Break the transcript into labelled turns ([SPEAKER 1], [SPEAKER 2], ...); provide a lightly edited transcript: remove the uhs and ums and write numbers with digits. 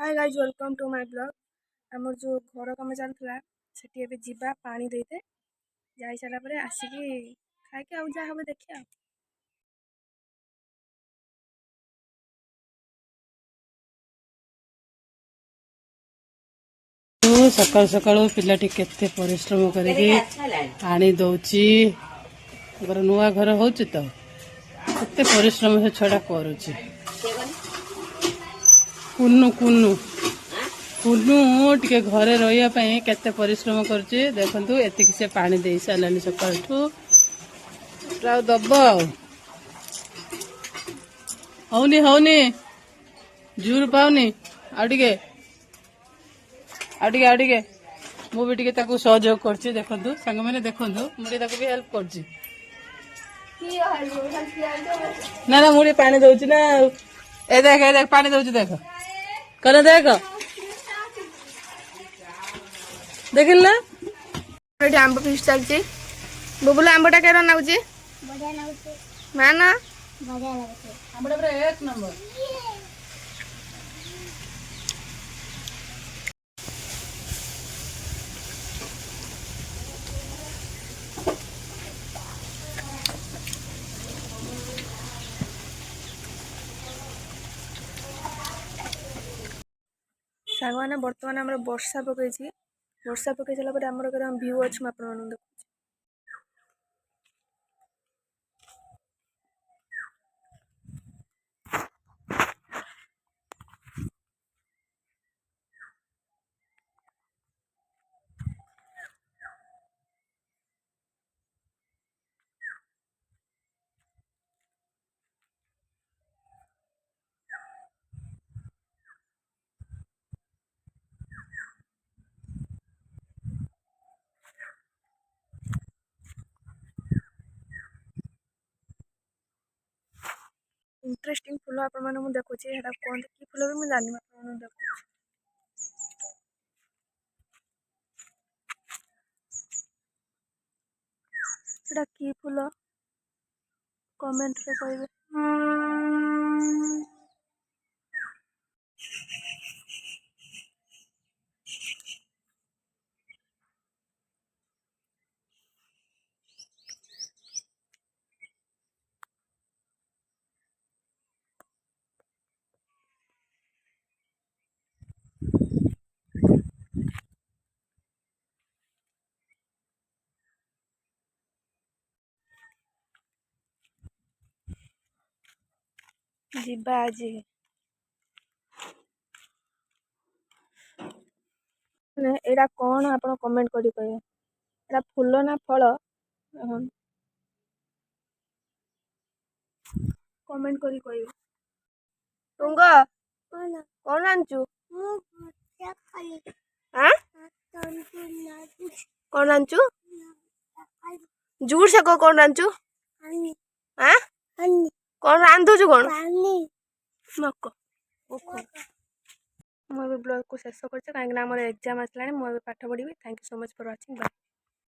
[SPEAKER 1] Hi guys welcome to my blog आमर जो घर कम चलता से जीवा पानी देते जा सारा आसिकी खाई आउ जहाँ हम देखिए
[SPEAKER 2] सकाल सकाल पिलाटी केते परिश्रम करके पानी दौची नुआ घर हो तो केते परिश्रम से छड़ा करुची कुन्नू कुन्नू कुन्नू टिके घरे रही केते परिश्रम करुची देखंतु एतिक से पानी दे सारानी सकाल दब हौनी हौनी जूर पाऊनी आटिके आटिके मु भी टिके सहयोग करछि देखंतु संग मैंने देखंतु मुझे ताको भी हेल्प करछि ना ना मुझे पानी दउछि ना ए देख पानी दउछि देख कने देख देखिल ना
[SPEAKER 1] एठी आंब फिश चलछि बुबुला आंबटा केरा नाउछि
[SPEAKER 3] बढ़िया लाଗୁଛି
[SPEAKER 1] माना
[SPEAKER 3] बढ़िया ଲାଗୁଛି
[SPEAKER 2] आंबटा पूरा एक नंबर
[SPEAKER 1] सांग मैंने बर्तमान आम वर्षा पकई वर्षा पकई सारा आमर व्यू अच्छे आप देखो इंटरेस्टिंग फुल आप देखुची कहते कि फुल भी मुझे जानी देखो कि फुल कमेंट रे कहबे जीवा आज एटा कौन आप कमेंट करी कहे एटा फूल ना फल कमेंट करी कहे तुंग कौन आंचु कौन आंचु जूर से कौन आंचु कौन रांधुचु कौन मक मुझे ब्लॉग को शेष कर कहीं एग्जाम आसला मुझे पाठ पढ़ी thank you so much for watching bye.